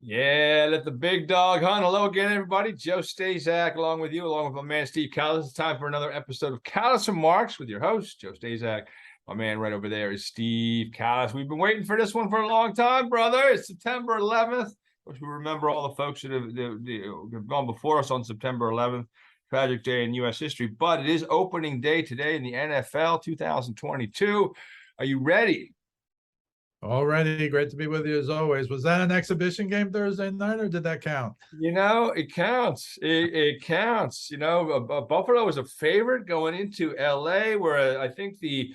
Yeah, let the big dog hunt. Hello again, everybody. Joe Staszak, along with you, along with my man Steve Kallas. It's time for another episode of Kallas Remarks with your host, Joe Staszak. My man right over there is Steve Kallas. We've been waiting for this one for a long time, brother. It's September 11th. Of course, we remember all the folks that have gone before us on September 11th. Tragic day in U.S. history, but it is opening day today in the NFL 2022. Are you ready? Already great to be with you as always. Was that an exhibition game Thursday night, or did that count? You know, it counts. It counts. You know, Buffalo was a favorite going into LA, where I think the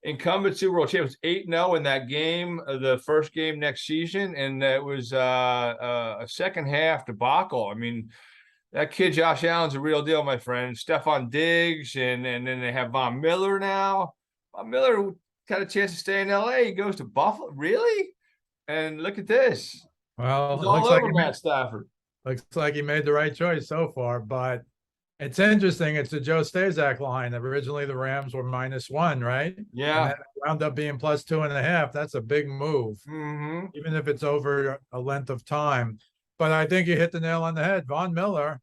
incumbent Super Bowl champ was 8-0 in that game, the first game next season, and it was a second half debacle. I mean, that kid Josh Allen's a real deal, my friend. Stephon Diggs, and then they have Von Miller now. Von Miller got a chance to stay in LA. He goes to Buffalo. Really? And look at this. Well, He's all over Matt Stafford. Looks like he made the right choice so far, but it's interesting. It's a Joe Staszak line. Originally, the Rams were -1, right? Yeah. And wound up being +2.5. That's a big move, even if it's over a length of time. But I think you hit the nail on the head. Von Miller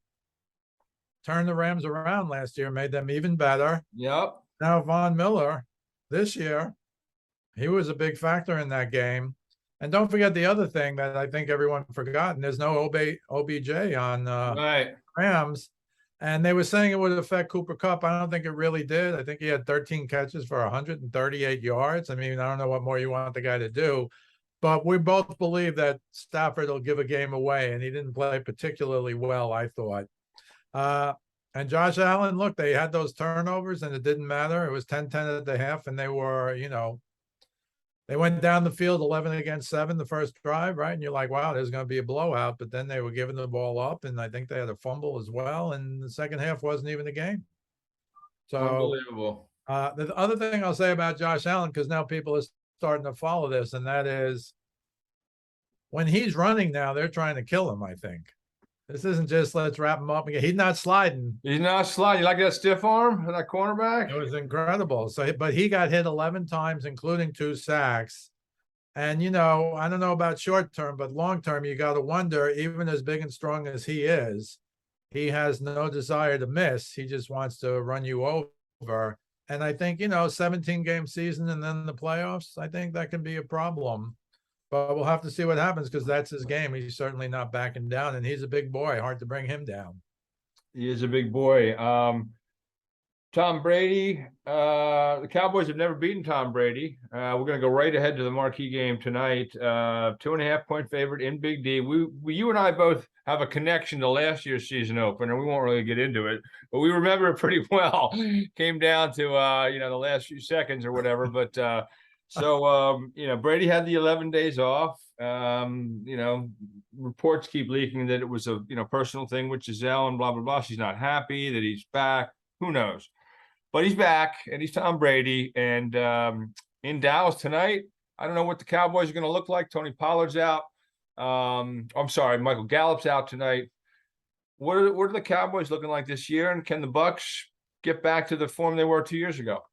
turned the Rams around last year, made them even better. Yep. Now Von Miller this year, he was a big factor in that game. And don't forget the other thing that I think everyone forgotten, there's no OBJ on Right. Rams. And they were saying it would affect Cooper Kupp. I don't think it really did. I think he had 13 catches for 138 yards. I mean, I don't know what more you want the guy to do. But we both believe that Stafford will give a game away, and he didn't play particularly well, I thought. And Josh Allen, look, they had those turnovers and it didn't matter. It was 10-10 at the half, and they were, they went down the field 11-7 the first drive, right? And you're like, wow, there's going to be a blowout. But then they were giving the ball up, and I think they had a fumble as well. And the second half wasn't even a game. So unbelievable. The other thing I'll say about Josh Allen, because now people are starting to follow this, and that is when he's running now, they're trying to kill him, I think. This isn't just let's wrap him up again. He's not sliding. He's not sliding. You like that stiff arm of that cornerback? It was incredible. So, but he got hit 11 times, including 2 sacks. And, I don't know about short term, but long term, you got to wonder, even as big and strong as he is, he has no desire to miss. He just wants to run you over. And I think, 17-game season and then the playoffs, I think that can be a problem. But we'll have to see what happens, because that's his game. He's certainly not backing down, and he's a big boy. Hard to bring him down. He is a big boy. Tom Brady. The Cowboys have never beaten Tom Brady. We're going to go right ahead to the marquee game tonight. 2.5-point favorite in Big D. You and I both have a connection to last year's season opener. We won't really get into it, but we remember it pretty well. Came down to the last few seconds or whatever, but. So, Brady had the 11 days off. Reports keep leaking that it was a, personal thing with Giselle and blah, blah, blah. She's not happy that he's back. Who knows? But he's back, and he's Tom Brady. And in Dallas tonight, I don't know what the Cowboys are going to look like. Tony Pollard's out. I'm sorry, Michael Gallup's out tonight. What are the Cowboys looking like this year? And can the Bucs get back to the form they were 2 years ago?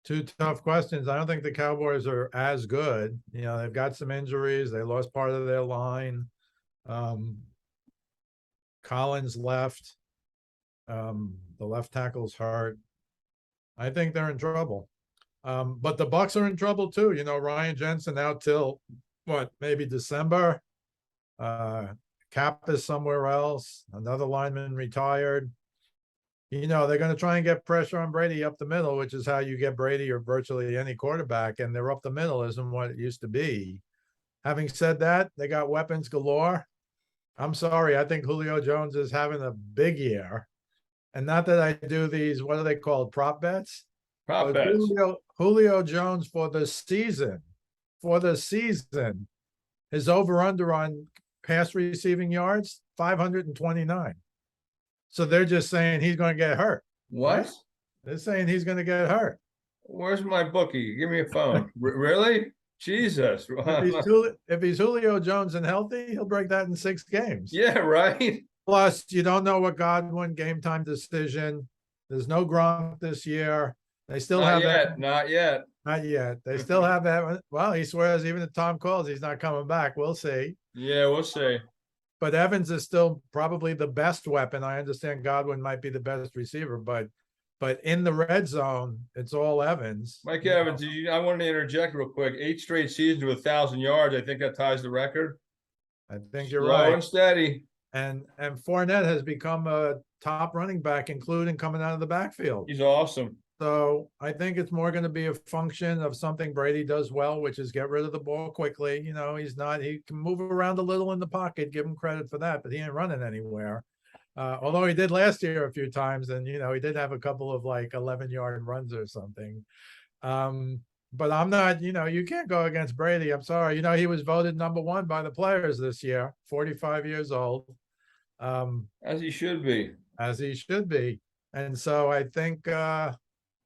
2 tough questions. I don't think the Cowboys are as good. They've got some injuries. They lost part of their line. Collins left. The left tackle's hurt. I think they're in trouble. But the Bucs are in trouble too. Ryan Jensen out till maybe December. Cap is somewhere else. Another lineman retired. They're going to try and get pressure on Brady up the middle, which is how you get Brady or virtually any quarterback, and they're up the middle isn't what it used to be. Having said that, they got weapons galore. I'm sorry, I think Julio Jones is having a big year. And not that I do these, what are they called, prop bets? Prop bets. Julio Jones for the season, his over-under on pass receiving yards, 529. So they're just saying he's going to get hurt. What? Right? They're saying he's going to get hurt. Where's my bookie? Give me a phone. Really? Jesus. If he's Julio Jones and healthy, he'll break that in 6 games. Yeah, right. Plus, you don't know what Godwin game time decision. There's no Gronk this year. They still Not have yet. Not yet. They still have that. Well, he swears even if Tom calls, he's not coming back. We'll see. Yeah, we'll see. But Evans is still probably the best weapon. I understand Godwin might be the best receiver, but in the red zone, it's all Evans. Mike Evans, I wanted to interject real quick. 8 straight seasons with 1,000 yards. I think that ties the record. I think you're Slow right. and steady. And Fournette has become a top running back, including coming out of the backfield. He's awesome. So I think it's more going to be a function of something Brady does well, which is get rid of the ball quickly. You know, he can move around a little in the pocket, give him credit for that, but he ain't running anywhere. Although he did last year a few times, and, you know, he did have a couple of like 11-yard runs or something. But I'm not, you know, you can't go against Brady. I'm sorry. You know, he was voted #1 by the players this year, 45 years old. As he should be. As he should be. And so I think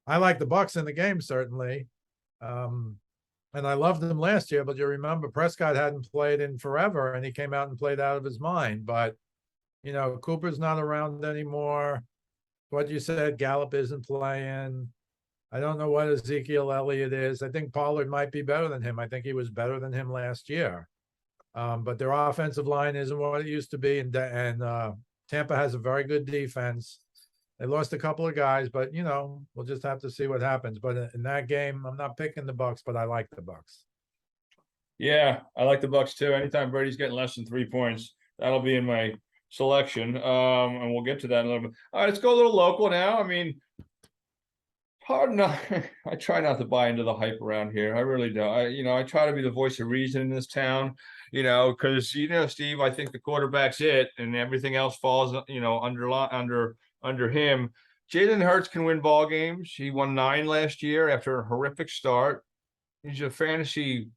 I like the Bucs in the game, certainly. And I loved them last year, but you remember Prescott hadn't played in forever, and he came out and played out of his mind. But, you know, Cooper's not around anymore. What you said, Gallup isn't playing. I don't know what Ezekiel Elliott is. I think Pollard might be better than him. I think he was better than him last year. But their offensive line isn't what it used to be. And Tampa has a very good defense. They lost a couple of guys, but, you know, we'll just have to see what happens. But in that game, I'm not picking the Bucs, but I like the Bucs. Yeah, I like the Bucs too. Anytime Brady's getting less than 3 points, that'll be in my selection. And we'll get to that in a little bit. All right, let's go a little local now. I mean, hard not. I try not to buy into the hype around here. I really don't. I try to be the voice of reason in this town. Because Steve, I think the quarterback's it, and everything else falls, under him. Jalen Hurts can win ball games. He won 9 last year after a horrific start. He's a fantasy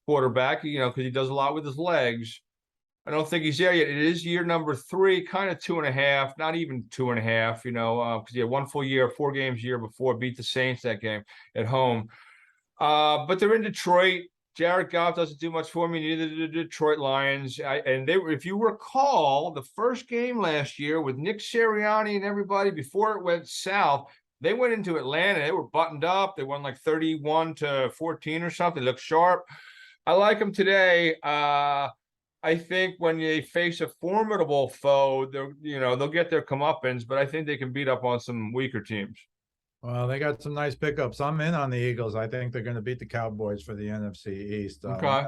quarterback, because he does a lot with his legs. I don't think he's there yet. It is year number 3, kind of 2.5, not even 2.5, because he had 1 full year, 4 games a year before, beat the Saints that game at home. But they're in Detroit. Jared Goff doesn't do much for me, neither do the Detroit Lions. If you recall, the first game last year with Nick Sirianni and everybody, before it went south, they went into Atlanta. They were buttoned up. They won like 31-14 or something. They looked sharp. I like them today. I think when they face a formidable foe, they'll get their comeuppance, but I think they can beat up on some weaker teams. Well, they got some nice pickups. I'm in on the Eagles. I think they're going to beat the Cowboys for the NFC East. Okay.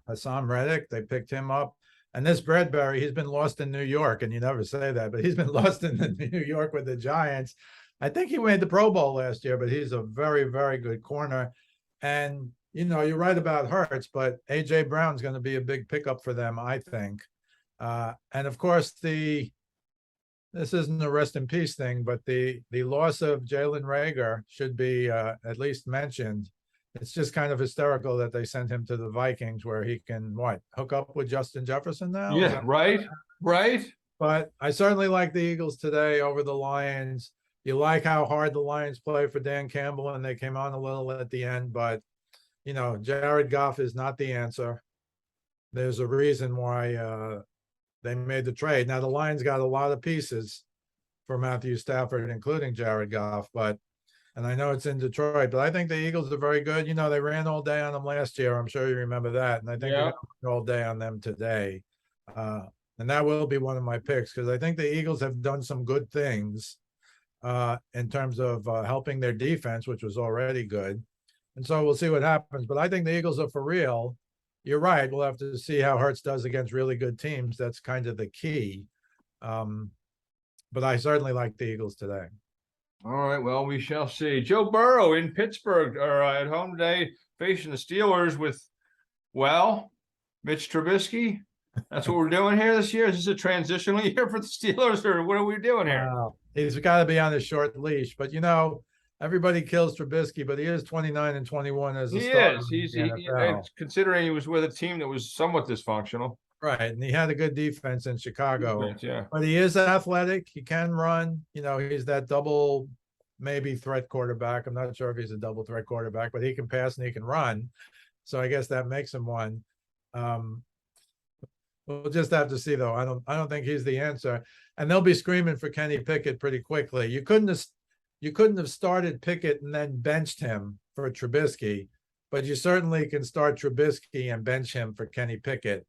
Hassan Reddick, they picked him up. And this Bradbury, he's been lost in New York, and you never say that, but he's been lost in New York with the Giants. I think he made the Pro Bowl last year, but he's a very, very good corner. And, you're right about Hurts, but A.J. Brown's going to be a big pickup for them, I think. And, of course, this isn't a rest in peace thing, but the loss of Jalen Reagor should be at least mentioned. It's just kind of hysterical that they sent him to the Vikings, where he can hook up with Justin Jefferson now. Yeah, right. But I certainly like the Eagles today over the Lions. You like how hard the Lions play for Dan Campbell, and they came on a little at the end. But Jared Goff is not the answer. There's a reason why they made the trade. Now, the Lions got a lot of pieces for Matthew Stafford, including Jared Goff, and I know it's in Detroit, but I think the Eagles are very good. They ran all day on them last year. I'm sure you remember that. And I think they're going to run all day on them today. And that will be one of my picks, because I think the Eagles have done some good things in terms of helping their defense, which was already good. And so we'll see what happens. But I think the Eagles are for real. You're right. We'll have to see how Hurts does against really good teams. That's kind of the key. But I certainly like the Eagles today. All right. Well, we shall see. Joe Burrow in Pittsburgh at home today, facing the Steelers with, Mitch Trubisky. That's what we're doing here this year. Is this a transitional year for the Steelers, or what are we doing here? He's got to be on a short leash. But, everybody kills Trubisky, but he is 29-21 as a starter. He's considering he was with a team that was somewhat dysfunctional. Right, and he had a good defense in Chicago. Yeah. But he is athletic. He can run. He's that double, maybe threat quarterback. I'm not sure if he's a double threat quarterback, but he can pass and he can run. So I guess that makes him one. We'll just have to see, though. I don't think he's the answer. And they'll be screaming for Kenny Pickett pretty quickly. You couldn't have started Pickett and then benched him for Trubisky, but you certainly can start Trubisky and bench him for Kenny Pickett.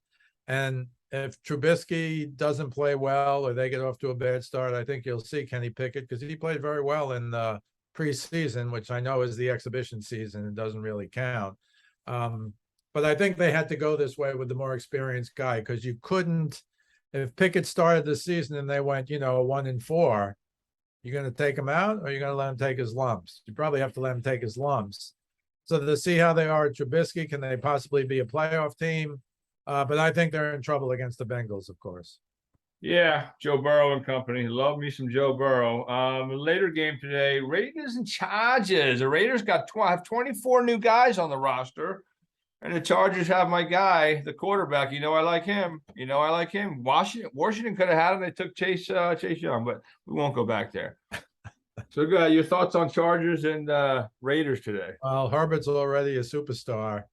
And if Trubisky doesn't play well or they get off to a bad start, I think you'll see Kenny Pickett because he played very well in the preseason, which I know is the exhibition season and doesn't really count. But I think they had to go this way with the more experienced guy because you couldn't, if Pickett started the season and they went, 1-4, you're going to take him out or you're going to let him take his lumps? You probably have to let him take his lumps. So to see how they are at Trubisky, can they possibly be a playoff team? But I think they're in trouble against the Bengals, of course. Yeah, Joe Burrow and company. Love me some Joe Burrow. Later game today, Raiders and Chargers. The Raiders have 24 new guys on the roster. And the Chargers have my guy, the quarterback. I like him. Washington could have had him. They took Chase Young, but we won't go back there. So, your thoughts on Chargers and Raiders today? Well, Herbert's already a superstar.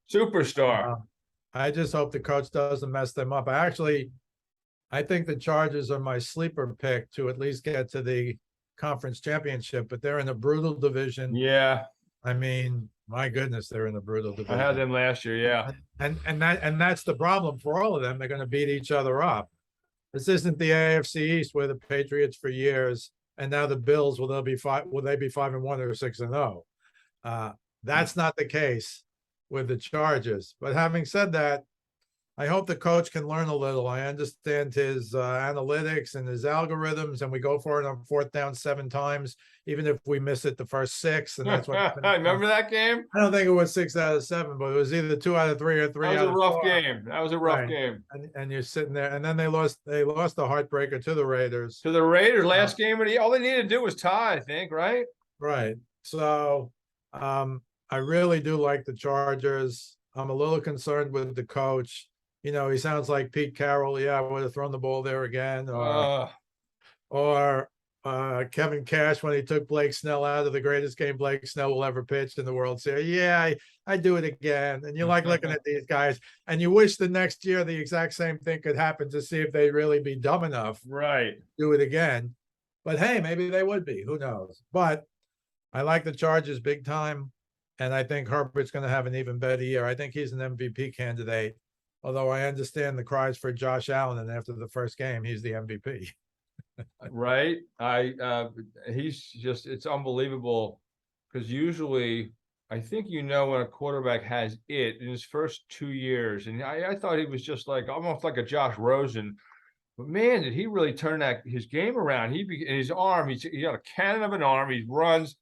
I just hope the coach doesn't mess them up. I think the Chargers are my sleeper pick to at least get to the conference championship, but they're in a brutal division. Yeah. I mean, my goodness, they're in a brutal division. I had them last year, yeah. And that's the problem for all of them. They're going to beat each other up. This isn't the AFC East where the Patriots for years and now the Bills will they be 5-1 or 6-0? That's not the case with the Chargers. But having said that, I hope the coach can learn a little. I understand his analytics and his algorithms, and we go for it on 4th down 7 times, even if we miss it the first 6. And that's what I remember that game. I don't think it was 6 out of 7, but it was either 2 out of 3 or 3 out of 4. That was a rough game. That was a rough game. And you're sitting there, and then they lost a heartbreaker to the Raiders. Last game of the year. All they needed to do was tie, I think, right? Right. So I really do like the Chargers. I'm a little concerned with the coach. He sounds like Pete Carroll. Yeah, I would have thrown the ball there again. Or Kevin Cash when he took Blake Snell out of the greatest game Blake Snell will ever pitch in the World Series. Yeah, I do it again. And you like looking at these guys, and you wish the next year the exact same thing could happen to see if they'd really be dumb enough right to do it again. But hey, maybe they would be. Who knows? But I like the Chargers big time, and I think Herbert's going to have an even better year. I think he's an MVP candidate. Although I understand the cries for Josh Allen, and after the first game, he's the MVP. Right. He's just, it's unbelievable because usually I think when a quarterback has it in his first 2 years, and I thought he was just like almost like a Josh Rosen, but man, did he really turn his game around. His arm, he got a cannon of an arm, he runs.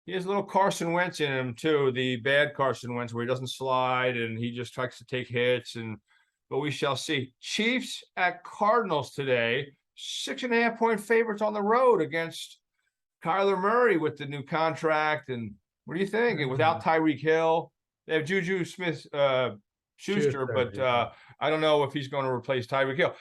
He has a little Carson Wentz in him too, the bad Carson Wentz where he doesn't slide and he just likes to take hits. But we shall see. Chiefs at Cardinals today, 6.5-point favorites on the road against Kyler Murray with the new contract. And what do you think? Without Tyreek Hill, they have Juju Smith-Schuster, but I don't know if he's going to replace Tyreek Hill.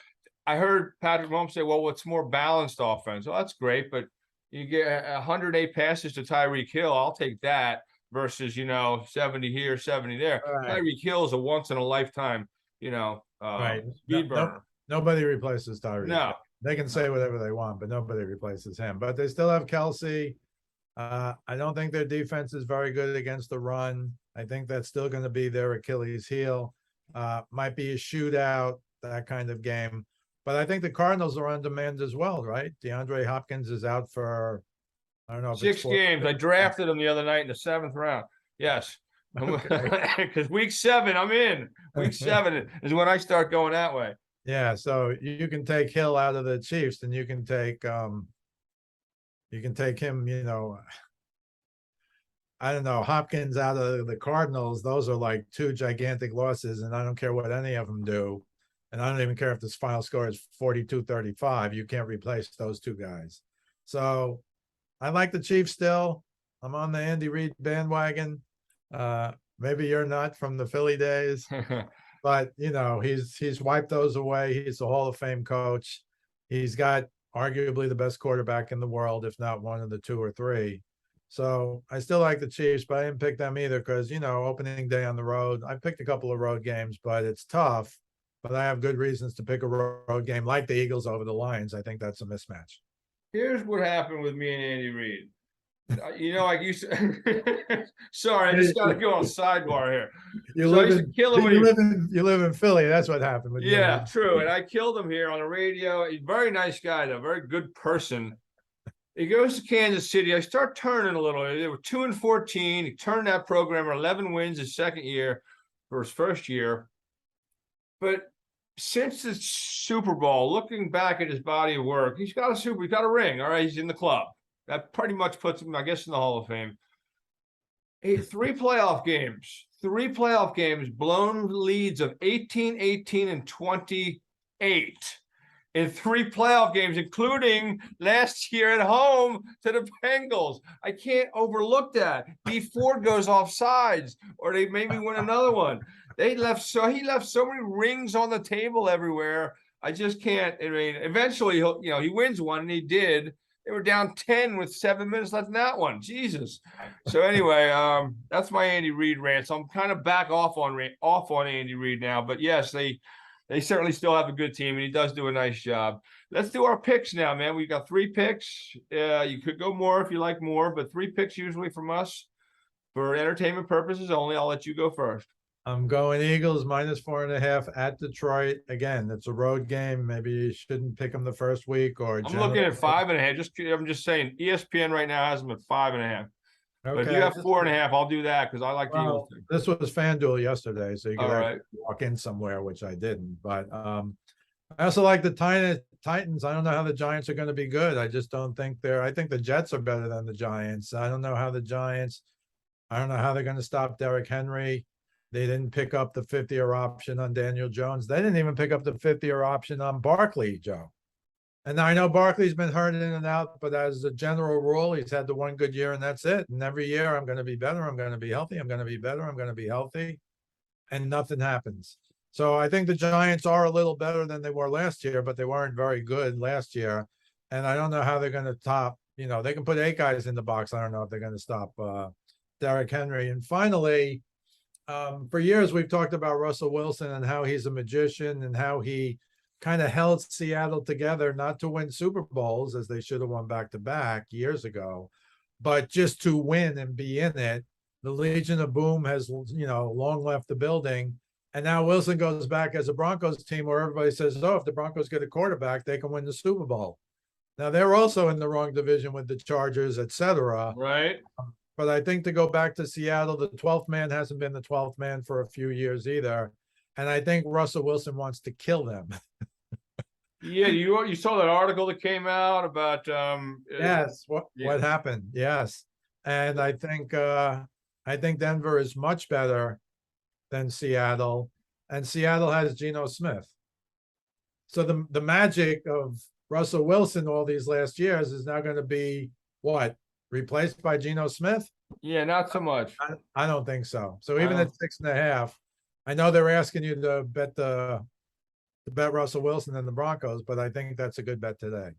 I heard Patrick Mahomes say, "Well, it's more balanced offense." Well, that's great, but you get 108 passes to Tyreek Hill. I'll take that versus, 70 here, 70 there. Right. Tyreek Hill is a once in a lifetime, speed burner. Nobody replaces Tyreek. No. They can say whatever they want, but nobody replaces him. But they still have Kelsey. I don't think their defense is very good against the run. I think that's still going to be their Achilles heel. Might be a shootout, that kind of game. But I think the Cardinals are on demand as well, right? DeAndre Hopkins is out for, I don't know. 6 games. I drafted him the other night in the 7th round. Yes. Because week 7, I'm in. Week 7 is when I start going that way. Yeah. So you can take Hill out of the Chiefs, and you can take him, I don't know, Hopkins out of the Cardinals. Those are like 2 gigantic losses, and I don't care what any of them do. And I don't even care if this final score is 42-35. You can't replace those 2 guys. So I like the Chiefs still. I'm on the Andy Reid bandwagon. Maybe you're not from the Philly days, but he's wiped those away. He's a Hall of Fame coach. He's got arguably the best quarterback in the world, if not one of the 2 or 3. So I still like the Chiefs, but I didn't pick them either because, opening day on the road. I picked a couple of road games, but it's tough. But I have good reasons to pick a road game like the Eagles over the Lions. I think that's a mismatch. Here's what happened with me and Andy Reid. You know, I used to. Sorry, I just got to go on a sidebar here. You So I live used to in kill him when you he. live in Philly. That's what happened with you. Yeah, true. And I killed him here on the radio. He's a very nice guy, though, very good person. He goes to Kansas City. I start turning a little. They were 2-14. He turned that program 11 wins his second year for his first year. But since the Super Bowl, looking back at his body of work, he's got a ring. All right, he's in the club. That pretty much puts him, I guess, in the Hall of Fame. Three playoff games, blown leads of 18, 18, and 28 in three playoff games, including last year at home to the Bengals. I can't overlook that. B Ford goes off sides, or they maybe win another one. He left so many rings on the table everywhere. I just can't. I mean, eventually he wins one, and he did. They were down 10 with 7 minutes left in that one. Jesus. So anyway, that's my Andy Reid rant. So I'm kind of back off on Andy Reid now. But yes, they certainly still have a good team, and he does do a nice job. Let's do our picks now, man. We've got 3 picks. You could go more if you like more, but 3 picks usually from us for entertainment purposes only. I'll let you go first. I'm going Eagles -4.5 at Detroit. Again, it's a road game. Maybe you shouldn't pick them the first week or. I'm looking at 5.5. I'm just saying ESPN right now has them at 5.5. But if you have 4.5, I'll do that because I like the Eagles too. This was FanDuel yesterday, so you could right. walk in somewhere, which I didn't. But I also like the Titans. I don't know how the Giants are going to be good. I just don't think I think the Jets are better than the Giants. I don't know how they're going to stop Derrick Henry. They didn't pick up the 50-year option on Daniel Jones. They didn't even pick up the 50-year option on Barkley, Joe. And I know Barkley's been hurt in and out, but as a general rule, he's had the one good year and that's it. And every year I'm going to be better. I'm going to be healthy. I'm going to be better. I'm going to be healthy. And nothing happens. So I think the Giants are a little better than they were last year, but they weren't very good last year. And I don't know how they're going to top, they can put 8 guys in the box. I don't know if they're going to stop Derrick Henry. And finally, for years, we've talked about Russell Wilson and how he's a magician and how he kind of held Seattle together, not to win Super Bowls, as they should have won back-to-back years ago, but just to win and be in it. The Legion of Boom has, long left the building. And now Wilson goes back as a Broncos team where everybody says, if the Broncos get a quarterback, they can win the Super Bowl. Now, they're also in the wrong division with the Chargers, et cetera. Right. But I think to go back to Seattle, the 12th man hasn't been the 12th man for a few years either. And I think Russell Wilson wants to kill them. Yeah, you saw that article that came out about yes, what happened? Yes. And I think Denver is much better than Seattle. And Seattle has Geno Smith. So the magic of Russell Wilson all these last years is now going to be what? Replaced by Geno Smith? Yeah, not so much. I don't think so. So even at 6.5, I know they're asking you to bet Russell Wilson and the Broncos, but I think that's a good bet today.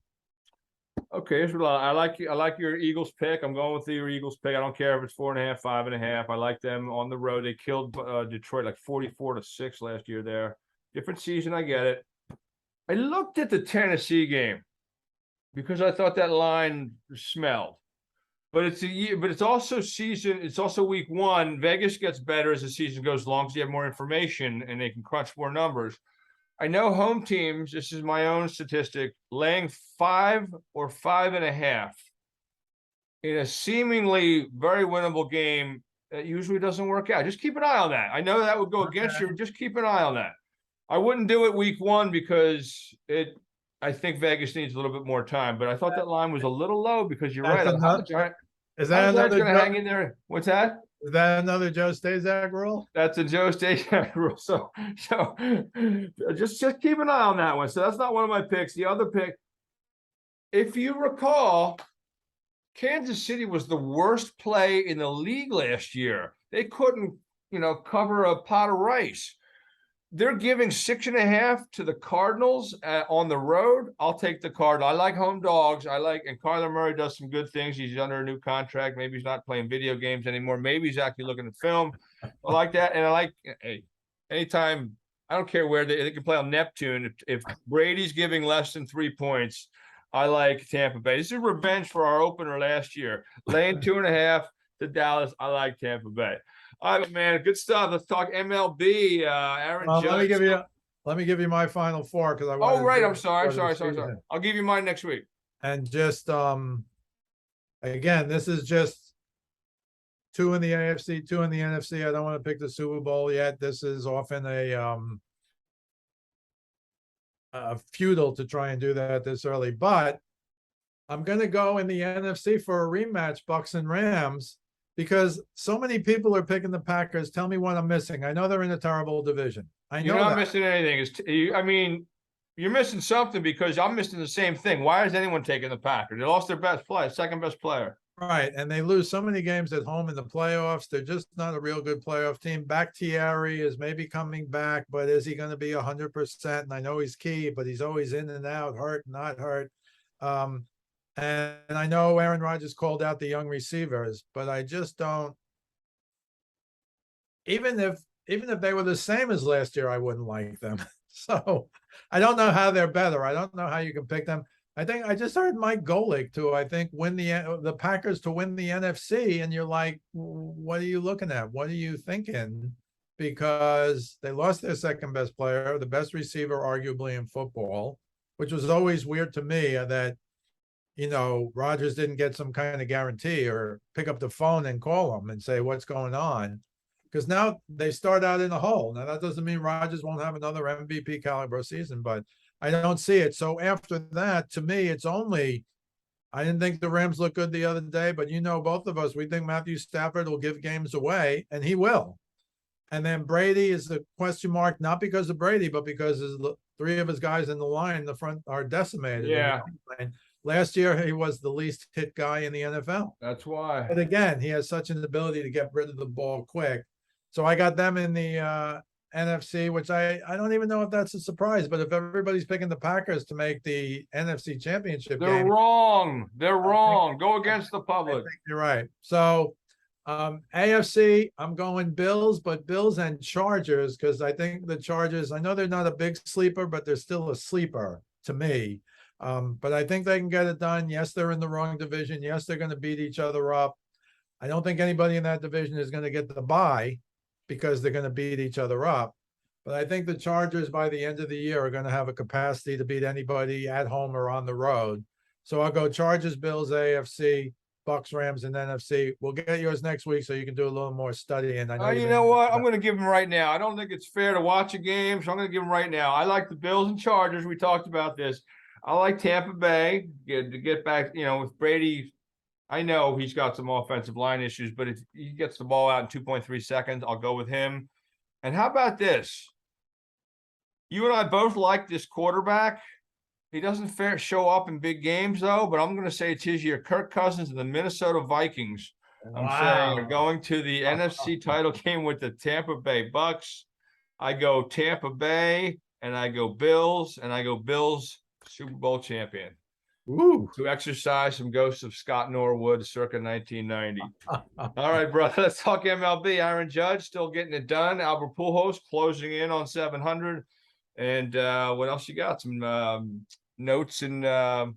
Okay, I like your Eagles pick. I'm going with your Eagles pick. I don't care if it's 4.5, 5.5. I like them on the road. They killed Detroit like 44-6 last year there. Different season, I get it. I looked at the Tennessee game because I thought that line smelled. But it's also week 1. Vegas gets better as the season goes along because you have more information and they can crunch more numbers. I know home teams, this is my own statistic, laying 5 or 5.5 in a seemingly very winnable game that usually doesn't work out. Just keep an eye on that. I know that would go against you. Just keep an eye on that. I wouldn't do it week 1 because I think Vegas needs a little bit more time, but I thought that line was a little low because you're right. Is that another going to hang in there? What's that? Is that another Joe Staszak rule? That's a Joe Staszak rule. So just keep an eye on that one. So that's not one of my picks. The other pick, if you recall, Kansas City was the worst play in the league last year. They couldn't, cover a pot of rice. They're giving 6.5 to the Cardinals on the road. I'll take the Cardinals. I like home dogs. And Kyler Murray does some good things. He's under a new contract. Maybe he's not playing video games anymore. Maybe he's actually looking at film. I like that. And anytime, I don't care where they can play on Neptune. If Brady's giving less than 3 points, I like Tampa Bay. This is revenge for our opener last year. Laying 2.5 to Dallas. I like Tampa Bay. All right, man. Good stuff. Let's talk MLB. Aaron Judge. Let me give you my final four because I Oh, wanted right. to I'm sorry. for the Sorry. season. I'll give you mine next week. And just again, this is just 2 in the AFC, 2 in the NFC. I don't want to pick the Super Bowl yet. This is often futile to try and do that this early, but I'm going to go in the NFC for a rematch, Bucks and Rams, because so many people are picking the Packers. Tell me what I'm missing. I know they're in a terrible division. You're not missing anything. I mean, you're missing something because I'm missing the same thing. Why is anyone taking the Packers? They lost their best player, second best player. Right, and they lose so many games at home in the playoffs. They're just not a real good playoff team. Bakhtiari is maybe coming back, but is he going to be 100%? And I know he's key, but he's always in and out, hurt, not hurt. And I know Aaron Rodgers called out the young receivers, but I just don't. Even if they were the same as last year, I wouldn't like them. So I don't know how they're better. I don't know how you can pick them. I think I just heard Mike Golick to, I think, win the Packers to win the NFC. And you're like, what are you looking at? What are you thinking? Because they lost their second best player, the best receiver, arguably in football, which was always weird to me that, Rodgers didn't get some kind of guarantee or pick up the phone and call him and say, what's going on? Because now they start out in a hole. Now, that doesn't mean Rodgers won't have another MVP caliber season, but I don't see it. So after that, to me, it's only, I didn't think the Rams looked good the other day, but both of us, we think Matthew Stafford will give games away, and he will. And then Brady is the question mark, not because of Brady, but because 3 of his guys in the line, the front are decimated. Yeah. Last year, he was the least hit guy in the NFL. That's why. But again, he has such an ability to get rid of the ball quick. So I got them in the NFC, which I don't even know if that's a surprise, but if everybody's picking the Packers to make the NFC Championship They're game, wrong. They're wrong. Go against the public. I think you're right. So AFC, I'm going Bills, but Bills and Chargers, because I think the Chargers, I know they're not a big sleeper, but they're still a sleeper to me. But I think they can get it done. Yes, they're in the wrong division. Yes, they're going to beat each other up. I don't think anybody in that division is going to get the bye because they're going to beat each other up. But I think the Chargers by the end of the year are going to have a capacity to beat anybody at home or on the road. So I'll go Chargers, Bills, AFC, Bucks, Rams, and NFC. We'll get yours next week so you can do a little more study. And I know you know what? I'm going to give them right now. I don't think it's fair to watch a game, so I'm going to give them right now. I like the Bills and Chargers. We talked about this. I like Tampa Bay to get back, with Brady. I know he's got some offensive line issues, but if he gets the ball out in 2.3 seconds, I'll go with him. And how about this? You and I both like this quarterback. He doesn't show up in big games, though, but I'm going to say it's his year. Kirk Cousins and the Minnesota Vikings, I'm saying, are going to the NFC title game with the Tampa Bay Bucks. I go Tampa Bay, and I go Bills, Super Bowl champion. Ooh. To exercise some ghosts of Scott Norwood circa 1990. All right, brother. Let's talk MLB. Aaron Judge still getting it done. Albert Pujols closing in on 700. And what else you got? Some notes and well,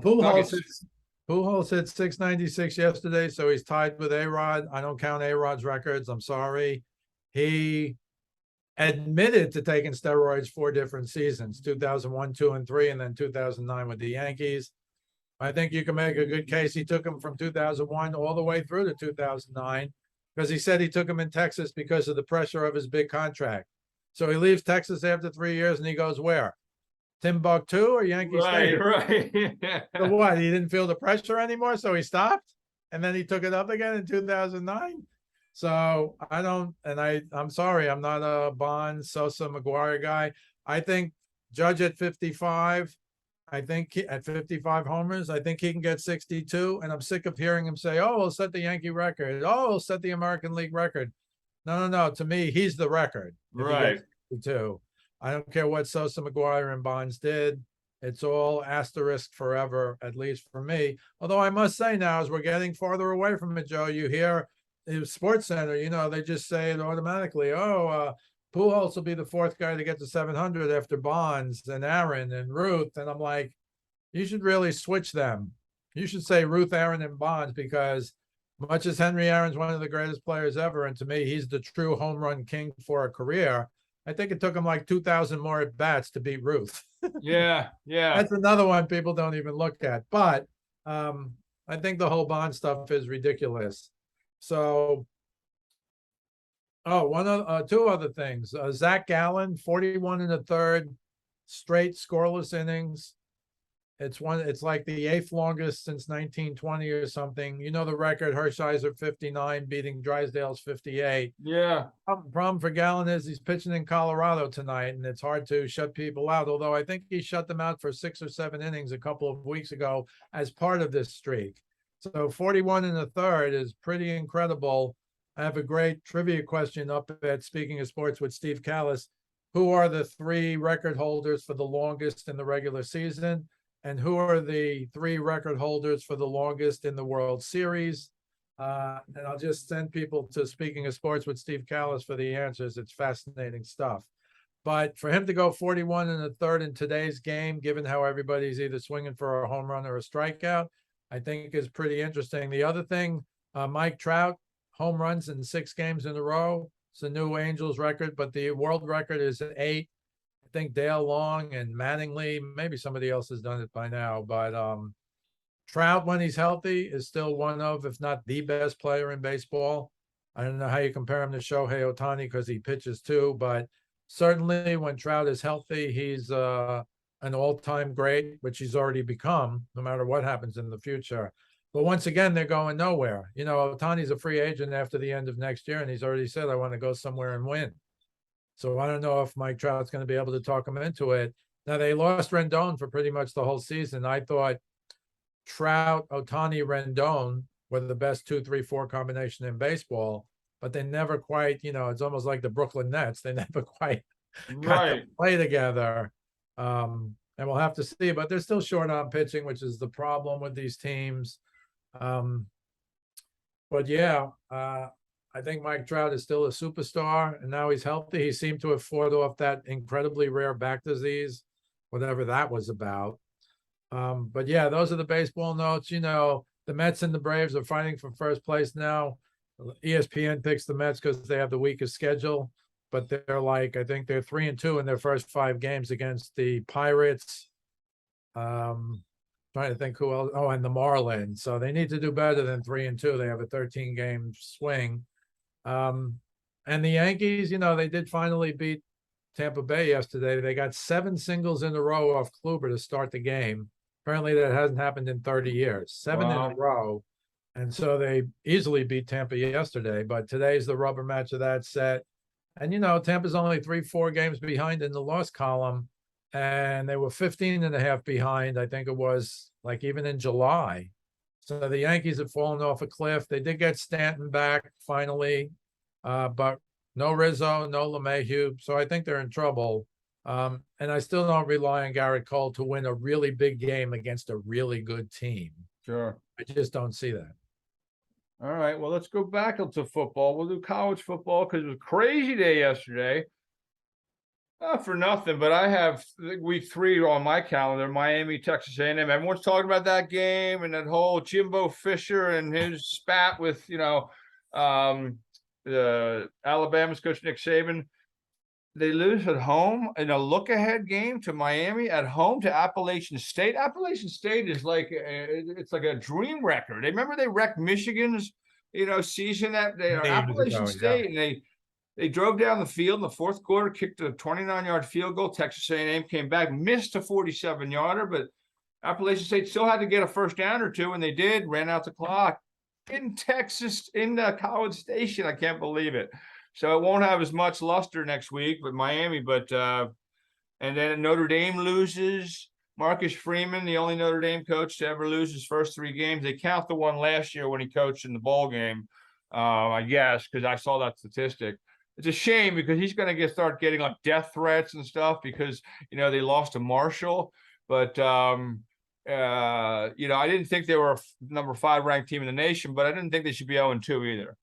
Pujols hit 696 yesterday, so he's tied with A-Rod. I don't count A-Rod's records. I'm sorry. He admitted to taking steroids 4 different seasons, 2001, 2, and 3, and then 2009 with the Yankees. I think you can make a good case. He took him from 2001 all the way through to 2009 because he said he took him in Texas because of the pressure of his big contract. So he leaves Texas after 3 years and he goes where? Timbuktu or Yankee Stadium? Right. So what? He didn't feel the pressure anymore, so he stopped? And then he took it up again in 2009? So I don't, and I'm sorry, I'm not a Bonds, Sosa, McGuire guy. I think Judge at 55, I think at 55 homers, I think he can get 62. And I'm sick of hearing him say, oh, we'll set the Yankee record. Oh, we'll set the American League record. No. To me, he's the record. Right. 62. I don't care what Sosa, McGuire, and Bonds did. It's all asterisk forever, at least for me. Although I must say now, as we're getting farther away from it, Joe, you hear Sports Center, they just say it automatically. Oh, Pujols will be the 4th guy to get to 700 after Bonds and Aaron and Ruth. And I'm like, you should really switch them. You should say Ruth Aaron and Bonds, because much as Henry Aaron's one of the greatest players ever, and to me, he's the true home run king for a career. I think it took him like 2,000 more at bats to beat Ruth. Yeah, yeah. That's another one people don't even look at. But I think the whole Bond stuff is ridiculous. So, two other things. Zach Gallen, 41 in the third, straight scoreless innings. It's like the 8th longest since 1920 or something. You know the record, Hershiser 59, beating Drysdale's 58. Yeah. Problem for Gallen is he's pitching in Colorado tonight, and it's hard to shut people out. Although I think he shut them out for 6 or 7 innings a couple of weeks ago as part of this streak. So 41 in the third is pretty incredible. I have a great trivia question up at Speaking of Sports with Steve Kallas. Who are the 3 record holders for the longest in the regular season? And who are the 3 record holders for the longest in the World Series? And I'll just send people to Speaking of Sports with Steve Kallas for the answers. It's fascinating stuff. But for him to go 41 in the third in today's game, given how everybody's either swinging for a home run or a strikeout, I think is pretty interesting. The other thing, Mike Trout, home runs in 6 games in a row. It's a new Angels record, but the world record is 8. I think Dale Long and Mattingly, maybe somebody else has done it by now, but Trout, when he's healthy, is still one of, if not the best player in baseball. I don't know how you compare him to Shohei Ohtani because he pitches too, but certainly when Trout is healthy, he's an all-time great, which he's already become, no matter what happens in the future. But once again, they're going nowhere. You know, Ohtani's a free agent after the end of next year, and he's already said, I want to go somewhere and win. So I don't know if Mike Trout's going to be able to talk him into it. Now, they lost Rendon for pretty much the whole season. I thought Trout, Ohtani, Rendon were the best 2, 3, 4 combination in baseball, but they never quite, you know, it's almost like the Brooklyn Nets. They never quite got to play together. And we'll have to see, but they're still short on pitching, which is the problem with these teams. But yeah, I think Mike Trout is still a superstar, and now he's healthy. He seemed to have fought off that incredibly rare back disease, whatever that was about. But yeah, those are the baseball notes. You know, the Mets and the Braves are fighting for first place now. ESPN picks the Mets because they have the weakest schedule, but they're like, I think they're 3-2 in their first 5 games against the Pirates. Trying to think who else. Oh, and the Marlins. So they need to do better than 3-2. They have a 13-game swing. And the Yankees, you know, they did finally beat Tampa Bay yesterday. They got 7 singles in a row off Kluber to start the game. Apparently that hasn't happened in 30 years. 7 in a row. And so they easily beat Tampa yesterday, but today's the rubber match of that set. And, you know, Tampa's only 3-4 games behind in the loss column, and they were 15.5 behind. I think it was like even in July. So the Yankees have fallen off a cliff. They did get Stanton back finally, but no Rizzo, no LeMahieu. So I think they're in trouble. And I still don't rely on Garrett Cole to win a really big game against a really good team. Sure. I just don't see that. All right. Well, let's go back into football. We'll do college football because it was a crazy day yesterday. Not for nothing, but I have week 3 on my calendar, Miami, Texas A&M. Everyone's talking about that game and that whole Jimbo Fisher and his spat with, you know, the Alabama's coach Nick Saban. They lose at home in a look-ahead game to Miami, at home to Appalachian State. Appalachian State is like it's like a dream record. Remember they wrecked Michigan's, you know, season that they Appalachian State, and they drove down the field in the fourth quarter, kicked a 29-yard field goal. Texas A&M came back, missed a 47-yarder, but Appalachian State still had to get a first down or 2, and they did. Ran out the clock in Texas, in College Station. I can't believe it. So it won't have as much luster next week with Miami, but and then Notre Dame loses. Marcus Freeman, the only Notre Dame coach to ever lose his first 3 games. They count the one last year when he coached in the bowl game, I guess, because I saw that statistic. It's a shame because he's going to start getting like death threats and stuff because, you know, they lost to Marshall. But, you know, I didn't think they were a number 5 ranked team in the nation, but I didn't think they should be 0-2 either.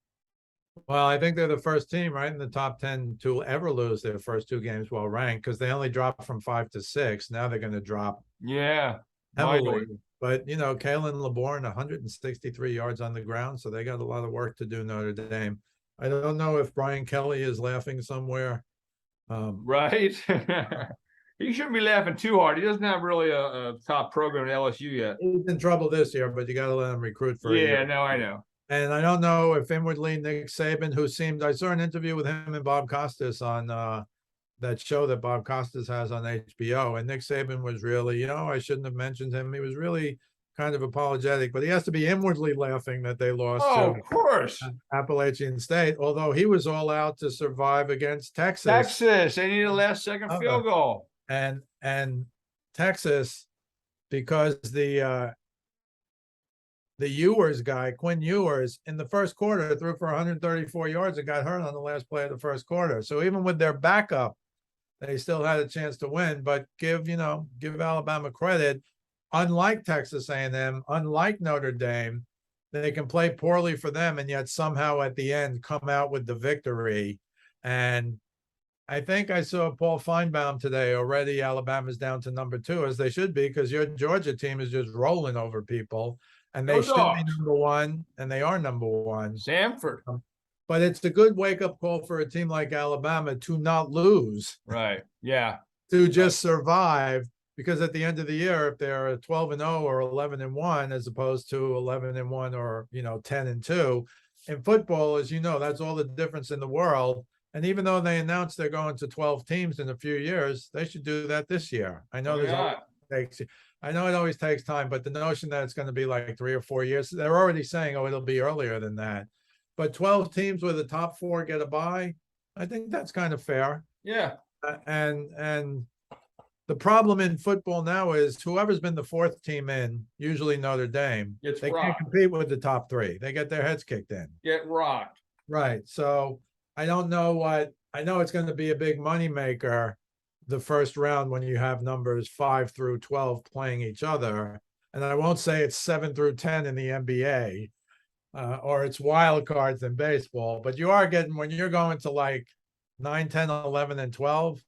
Well, I think they're the first team, right, in the top 10 to ever lose their first 2 games well ranked, because they only dropped from 5 to 6. Now they're going to drop. Yeah. heavily. Mightily. But Kalen LeBourne, 163 yards on the ground, so they got a lot of work to do. Notre Dame. I don't know if Brian Kelly is laughing somewhere. Right. He shouldn't be laughing too hard. He doesn't have really a top program at LSU yet. He's in trouble this year, but you got to let him recruit for a Yeah, year. no, I know. And I don't know if inwardly Nick Saban, I saw an interview with him and Bob Costas on that show that Bob Costas has on HBO. And Nick Saban was really, I shouldn't have mentioned him. He was really kind of apologetic, but he has to be inwardly laughing that they lost Oh, to of course. Appalachian State, although he was all out to survive against Texas. Texas, they need a last second field goal. And Texas, because the Ewers guy, Quinn Ewers, in the first quarter threw for 134 yards and got hurt on the last play of the first quarter. So even with their backup, they still had a chance to win. But give Alabama credit. Unlike Texas A&M, unlike Notre Dame, they can play poorly for them and yet somehow at the end come out with the victory. And I think I saw Paul Feinbaum today. Already Alabama's down to number 2, as they should be, because your Georgia team is just rolling over people. And they should be number 1, and they are number 1. Samford. But it's a good wake-up call for a team like Alabama to not lose. Right. Yeah. To just survive, because at the end of the year, if they're 12-0 or 11-1, as opposed to 11-1 or 10-2, in football, as you know, that's all the difference in the world. And even though they announced they're going to 12 teams in a few years, they should do that this year. I know I know it always takes time, but the notion that it's going to be like 3 or 4 years, they're already saying, it'll be earlier than that. But 12 teams with the top 4 get a bye, I think that's kind of fair. Yeah. And the problem in football now is whoever's been the 4th team in, usually Notre Dame, they can't compete with the top 3. They get their heads kicked in. Get rocked. Right. So I don't know I know it's going to be a big moneymaker the first round when you have numbers 5 through 12 playing each other. And I won't say it's 7 through 10 in the NBA or it's wild cards in baseball, but you are getting, when you're going to like 9, 10, 11, and 12,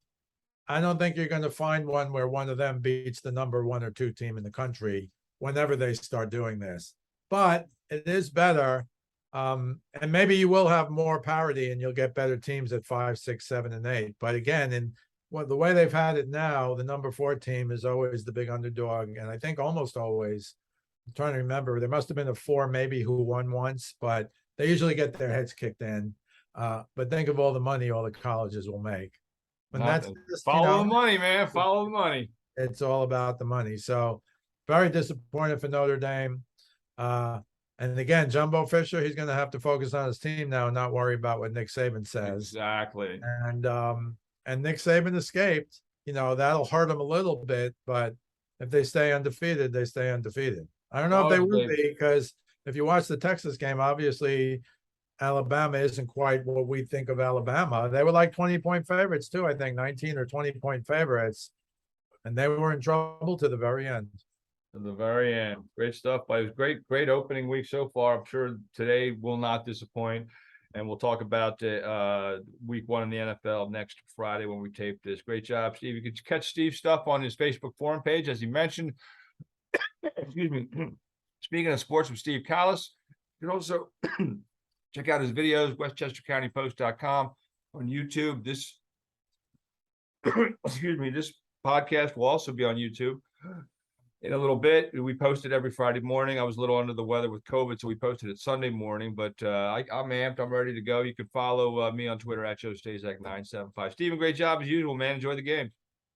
I don't think you're going to find one where one of them beats the number 1 or 2 team in the country whenever they start doing this. But it is better. And maybe you will have more parity and you'll get better teams at 5, 6, 7, and 8. But again, the way they've had it now, the number 4 team is always the big underdog. And I think almost always, I'm trying to remember, there must have been a 4 maybe who won once, but they usually get their heads kicked in. But think of all the money all the colleges will make. And that's just, follow the money, man. Follow the money. It's all about the money. So very disappointed for Notre Dame. And again, Jumbo Fisher, he's going to have to focus on his team now and not worry about what Nick Saban says. Exactly. And Nick Saban escaped. That'll hurt him a little bit, but if they stay undefeated, they stay undefeated. I don't know if they will be, because if you watch the Texas game, obviously Alabama isn't quite what we think of Alabama. They were like 20-point favorites too, I think 19 or 20-point favorites. And they were in trouble to the very end. To the very end. Great stuff. But it was great opening week so far. I'm sure today will not disappoint. And we'll talk about week 1 in the NFL next Friday when we tape this. Great job, Steve. You can catch Steve's stuff on his Facebook forum page, as he mentioned. Excuse me. Speaking of sports with Steve Kallas, you can also check out his videos, westchestercountypost.com, on YouTube. This this podcast will also be on YouTube in a little bit. We post it every Friday morning. I was a little under the weather with COVID, so we posted it Sunday morning, but I'm amped. I'm ready to go. You can follow me on Twitter at JoeStaszak975. Steven, great job as usual, man. Enjoy the game.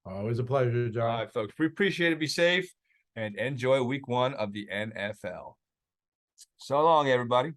Always a pleasure, John. All right, folks. We appreciate it. Be safe and enjoy week 1 of the NFL. So long, everybody.